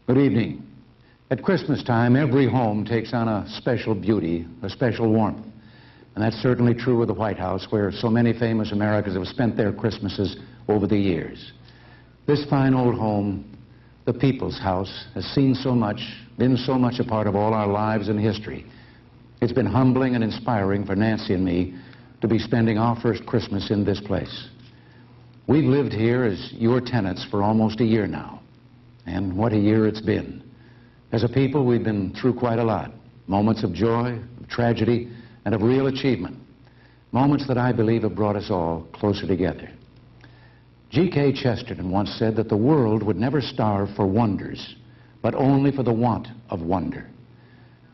Good evening. At Christmas time, every home takes on a special beauty, a special warmth. And that's certainly true of the White House, where so many famous Americans have spent their Christmases over the years. This fine old home, the People's House, has seen so much, been so much a part of all our lives and history. It's been humbling and inspiring for Nancy and me to be spending our first Christmas in this place. We've lived here as your tenants for almost a year now, and what a year it's been. As a people, we've been through quite a lot. Moments of joy, of tragedy, and of real achievement. Moments that I believe have brought us all closer together. G.K. Chesterton once said that the world would never starve for wonders, but only for the want of wonder.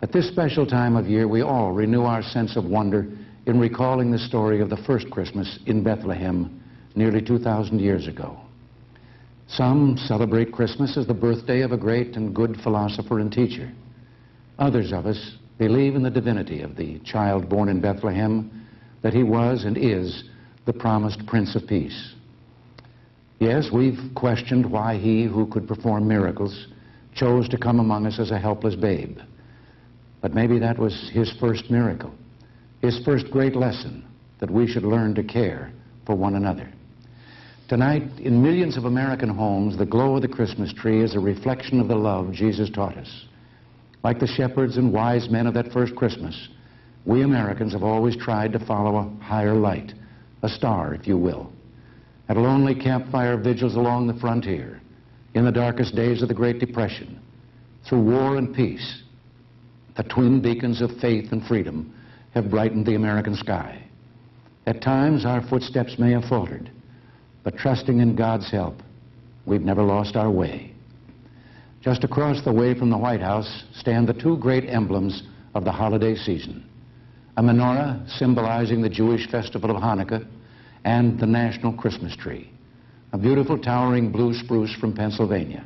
At this special time of year, we all renew our sense of wonder in recalling the story of the first Christmas in Bethlehem nearly 2,000 years ago. Some celebrate Christmas as the birthday of a great and good philosopher and teacher. Others of us believe in the divinity of the child born in Bethlehem, that he was and is the promised Prince of Peace. Yes, we've questioned why he who could perform miracles chose to come among us as a helpless babe. But maybe that was his first miracle, his first great lesson, that we should learn to care for one another. Tonight, in millions of American homes, the glow of the Christmas tree is a reflection of the love Jesus taught us. Like the shepherds and wise men of that first Christmas, we Americans have always tried to follow a higher light, a star, if you will. At lonely campfire vigils along the frontier, in the darkest days of the Great Depression, through war and peace, the twin beacons of faith and freedom have brightened the American sky. At times, our footsteps may have faltered, but trusting in God's help, we've never lost our way. Just across the way from the White House stand the two great emblems of the holiday season: a menorah symbolizing the Jewish festival of Hanukkah and the national Christmas tree, a beautiful towering blue spruce from Pennsylvania.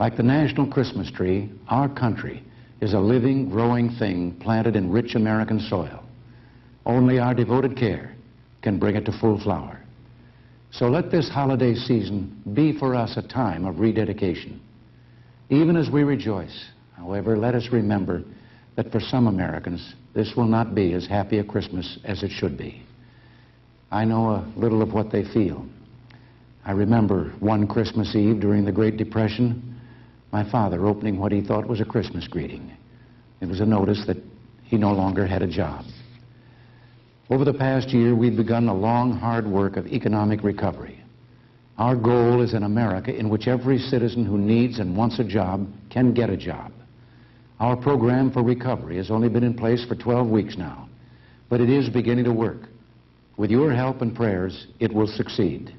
Like the national Christmas tree, our country is a living, growing thing planted in rich American soil. Only our devoted care can bring it to full flower. So let this holiday season be for us a time of rededication. Even as we rejoice, however, let us remember that for some Americans, this will not be as happy a Christmas as it should be. I know a little of what they feel. I remember one Christmas Eve during the Great Depression, my father opening what he thought was a Christmas greeting. It was a notice that he no longer had a job. Over the past year, we've begun a long, hard work of economic recovery. Our goal is an America in which every citizen who needs and wants a job can get a job. Our program for recovery has only been in place for 12 weeks now, but it is beginning to work. With your help and prayers, it will succeed.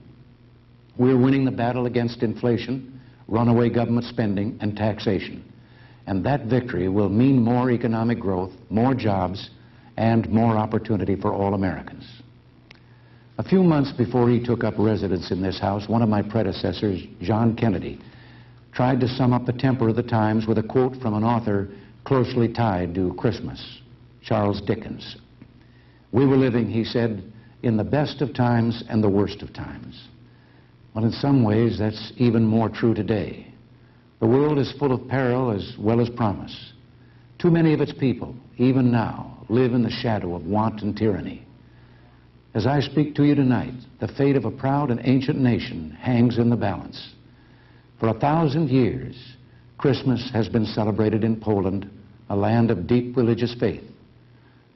We're winning the battle against inflation, runaway government spending, and taxation. And that victory will mean more economic growth, more jobs, and more opportunity for all Americans. A few months before he took up residence in this house, one of my predecessors, John Kennedy, tried to sum up the temper of the times with a quote from an author closely tied to Christmas, Charles Dickens. We were living, he said, in the best of times and the worst of times. Well, in some ways, that's even more true today. The world is full of peril as well as promise. Too many of its people, even now, live in the shadow of want and tyranny. As I speak to you tonight, the fate of a proud and ancient nation hangs in the balance. For 1,000 years, Christmas has been celebrated in Poland, a land of deep religious faith.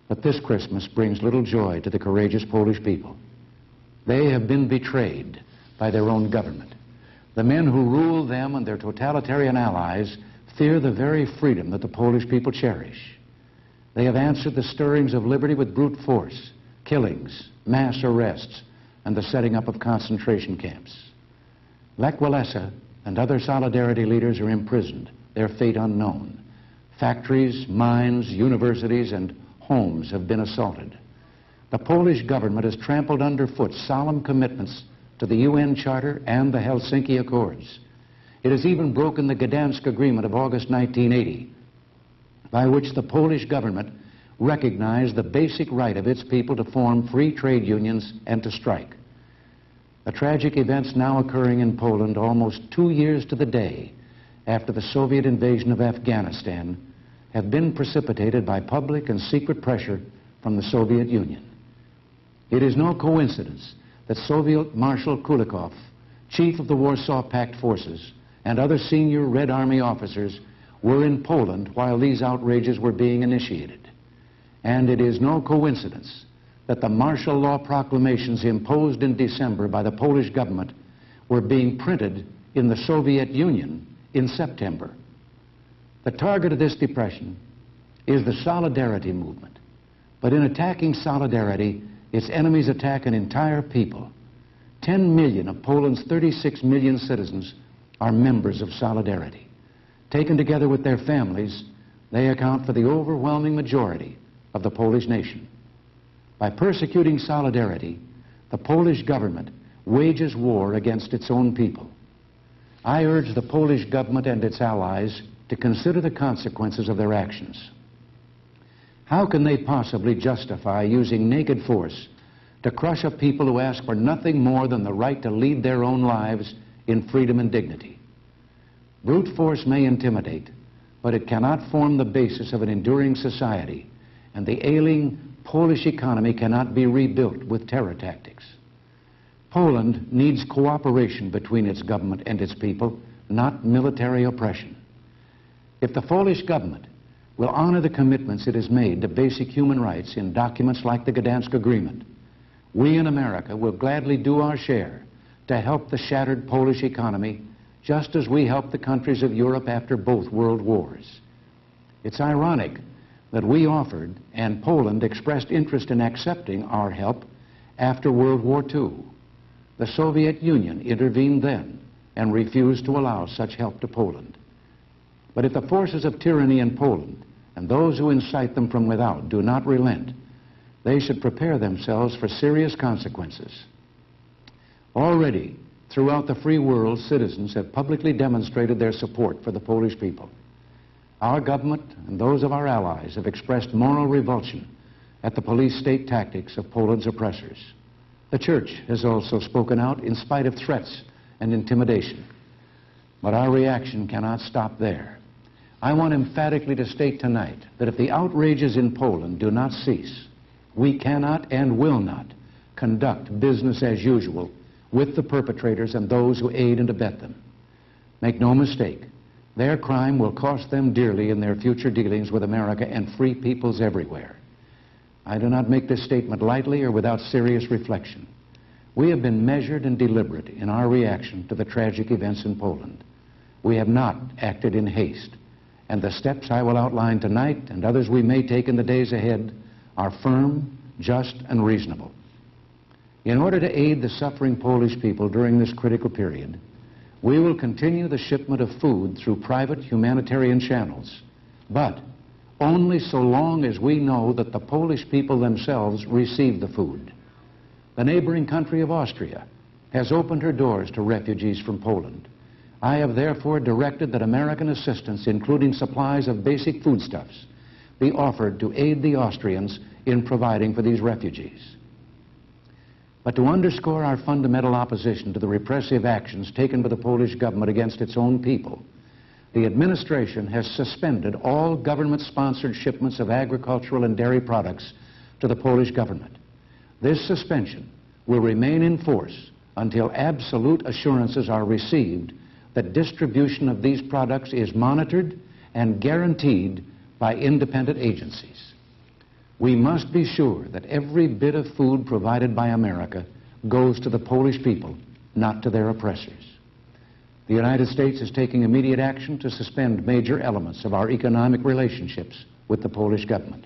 But this Christmas brings little joy to the courageous Polish people. They have been betrayed by their own government. The men who rule them and their totalitarian allies fear the very freedom that the Polish people cherish. They have answered the stirrings of liberty with brute force, killings, mass arrests, and the setting up of concentration camps. Lech Walesa and other Solidarity leaders are imprisoned, their fate unknown. Factories, mines, universities, and homes have been assaulted. The Polish government has trampled underfoot solemn commitments to the UN Charter and the Helsinki Accords. It has even broken the Gdansk Agreement of August 1980, by which the Polish government recognized the basic right of its people to form free trade unions and to strike. The tragic events now occurring in Poland almost 2 years to the day after the Soviet invasion of Afghanistan have been precipitated by public and secret pressure from the Soviet Union. It is no coincidence that Soviet Marshal Kulikov, chief of the Warsaw Pact forces, and other senior Red Army officers were in Poland while these outrages were being initiated. And it is no coincidence that the martial law proclamations imposed in December by the Polish government were being printed in the Soviet Union in September. The target of this depression is the Solidarity movement. But in attacking Solidarity, its enemies attack an entire people. 10 million of Poland's 36 million citizens are members of Solidarity. Taken together with their families, they account for the overwhelming majority of the Polish nation. By persecuting Solidarity, the Polish government wages war against its own people. I urge the Polish government and its allies to consider the consequences of their actions. How can they possibly justify using naked force to crush a people who ask for nothing more than the right to lead their own lives in freedom and dignity? Brute force may intimidate, but it cannot form the basis of an enduring society, and the ailing Polish economy cannot be rebuilt with terror tactics. Poland needs cooperation between its government and its people, not military oppression. If the Polish government will honor the commitments it has made to basic human rights in documents like the Gdansk Agreement, we in America will gladly do our share to help the shattered Polish economy, just as we helped the countries of Europe after both world wars. It's ironic that we offered and Poland expressed interest in accepting our help after World War II. The Soviet Union intervened then and refused to allow such help to Poland. But if the forces of tyranny in Poland and those who incite them from without do not relent, they should prepare themselves for serious consequences. Already, throughout the free world, citizens have publicly demonstrated their support for the Polish people. Our government and those of our allies have expressed moral revulsion at the police state tactics of Poland's oppressors. The Church has also spoken out in spite of threats and intimidation. But our reaction cannot stop there. I want emphatically to state tonight that if the outrages in Poland do not cease, we cannot and will not conduct business as usual with the perpetrators and those who aid and abet them. Make no mistake, their crime will cost them dearly in their future dealings with America and free peoples everywhere. I do not make this statement lightly or without serious reflection. We have been measured and deliberate in our reaction to the tragic events in Poland. We have not acted in haste, and the steps I will outline tonight and others we may take in the days ahead are firm, just, and reasonable. In order to aid the suffering Polish people during this critical period, we will continue the shipment of food through private humanitarian channels, but only so long as we know that the Polish people themselves receive the food. The neighboring country of Austria has opened her doors to refugees from Poland. I have therefore directed that American assistance, including supplies of basic foodstuffs, be offered to aid the Austrians in providing for these refugees. But to underscore our fundamental opposition to the repressive actions taken by the Polish government against its own people, the administration has suspended all government-sponsored shipments of agricultural and dairy products to the Polish government. This suspension will remain in force until absolute assurances are received that distribution of these products is monitored and guaranteed by independent agencies. We must be sure that every bit of food provided by America goes to the Polish people, not to their oppressors. The United States is taking immediate action to suspend major elements of our economic relationships with the Polish government.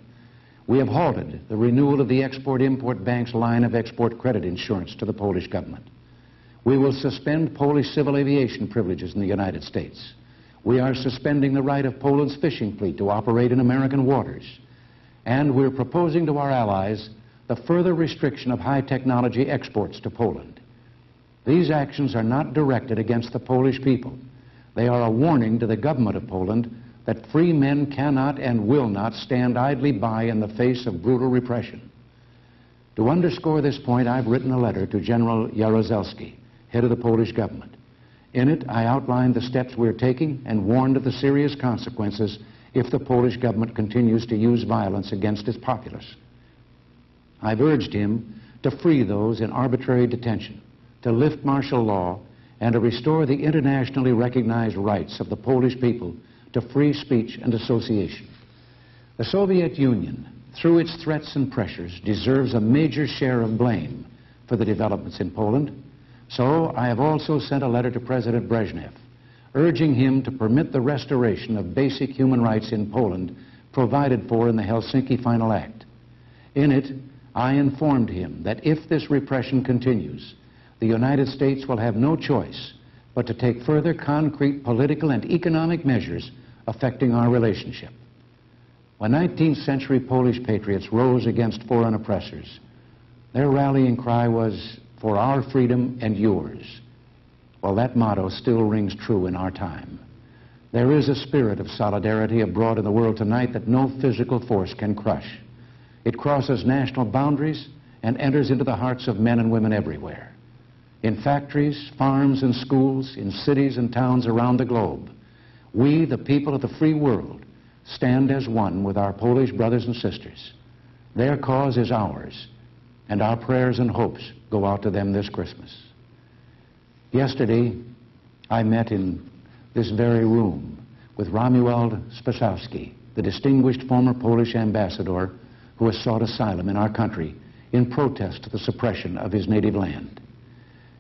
We have halted the renewal of the Export-Import Bank's line of export credit insurance to the Polish government. We will suspend Polish civil aviation privileges in the United States. We are suspending the right of Poland's fishing fleet to operate in American waters. And we're proposing to our allies the further restriction of high-technology exports to Poland. These actions are not directed against the Polish people. They are a warning to the government of Poland that free men cannot and will not stand idly by in the face of brutal repression. To underscore this point, I've written a letter to General Jaruzelski, head of the Polish government. In it, I outlined the steps we're taking and warned of the serious consequences if the Polish government continues to use violence against its populace. I've urged him to free those in arbitrary detention, to lift martial law, and to restore the internationally recognized rights of the Polish people to free speech and association. The Soviet Union, through its threats and pressures, deserves a major share of blame for the developments in Poland. So I have also sent a letter to President Brezhnev, urging him to permit the restoration of basic human rights in Poland provided for in the Helsinki Final Act. In it, I informed him that if this repression continues, the United States will have no choice but to take further concrete political and economic measures affecting our relationship. When 19th century Polish patriots rose against foreign oppressors, their rallying cry was, "For our freedom and yours." Well, that motto still rings true in our time. There is a spirit of solidarity abroad in the world tonight that no physical force can crush. It crosses national boundaries and enters into the hearts of men and women everywhere. In factories, farms, and schools, in cities and towns around the globe, we, the people of the free world, stand as one with our Polish brothers and sisters. Their cause is ours, and our prayers and hopes go out to them this Christmas. Yesterday, I met in this very room with Romuald Spasowski, the distinguished former Polish ambassador who has sought asylum in our country in protest to the suppression of his native land.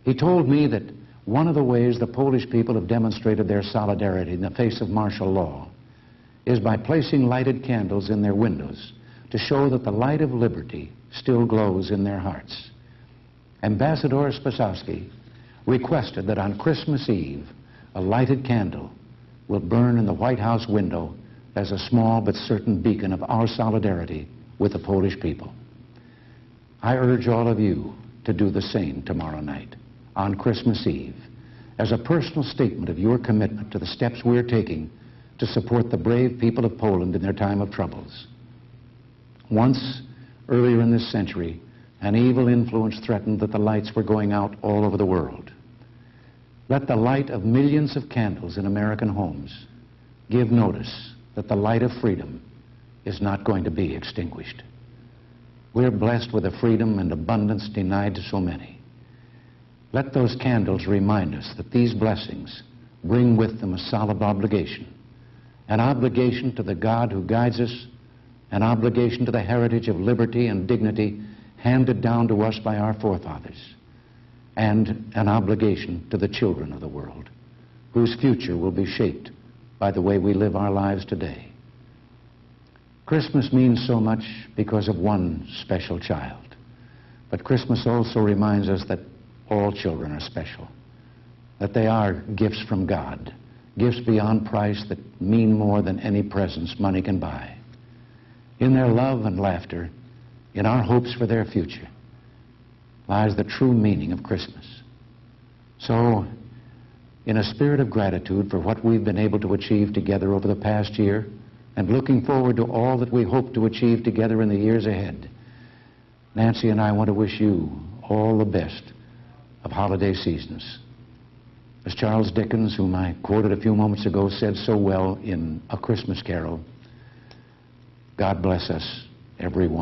He told me that one of the ways the Polish people have demonstrated their solidarity in the face of martial law is by placing lighted candles in their windows to show that the light of liberty still glows in their hearts. Ambassador Spasowski requested that on Christmas Eve, a lighted candle will burn in the White House window as a small but certain beacon of our solidarity with the Polish people. I urge all of you to do the same tomorrow night, on Christmas Eve, as a personal statement of your commitment to the steps we're taking to support the brave people of Poland in their time of troubles. Once, earlier in this century, an evil influence threatened that the lights were going out all over the world. Let the light of millions of candles in American homes give notice that the light of freedom is not going to be extinguished. We're blessed with a freedom and abundance denied to so many. Let those candles remind us that these blessings bring with them a solemn obligation, an obligation to the God who guides us, an obligation to the heritage of liberty and dignity handed down to us by our forefathers, and an obligation to the children of the world, whose future will be shaped by the way we live our lives today. Christmas means so much because of one special child, but Christmas also reminds us that all children are special, that they are gifts from God, gifts beyond price that mean more than any presents money can buy. In their love and laughter, in our hopes for their future, lies the true meaning of Christmas. So, in a spirit of gratitude for what we've been able to achieve together over the past year, and looking forward to all that we hope to achieve together in the years ahead, Nancy and I want to wish you all the best of holiday seasons. As Charles Dickens, whom I quoted a few moments ago, said so well in A Christmas Carol, God bless us, everyone.